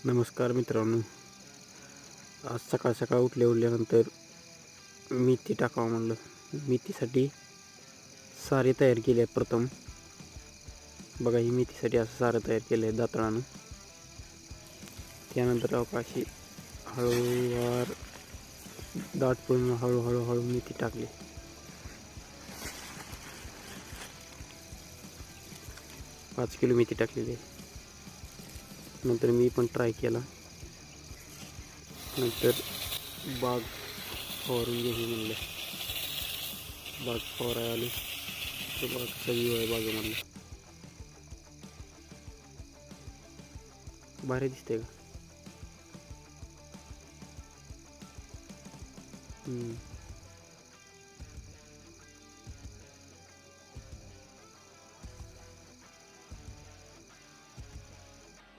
नमस्कार मित्रांनो. आज सकाळ सकाळ उठल्यानंतर मेथी टाकावं म्हणलं. मेथीसाठी सारे तयार केले आहे. प्रथम बघा, ही मेथीसाठी असं सारं तयार केलं आहे दाताळानं. त्यानंतर अशी हळूवार दाट पडून हळूहळू मेथी टाकली. 5 किलो मेथी टाकलेली आहे. नंतर मी पण ट्राय केला. नंतर बाग फवारून घ्यावी म्हणलं. बाग फवारायला आले तर बाग सगळी आहे बागेमधलं. भारी दिसते का?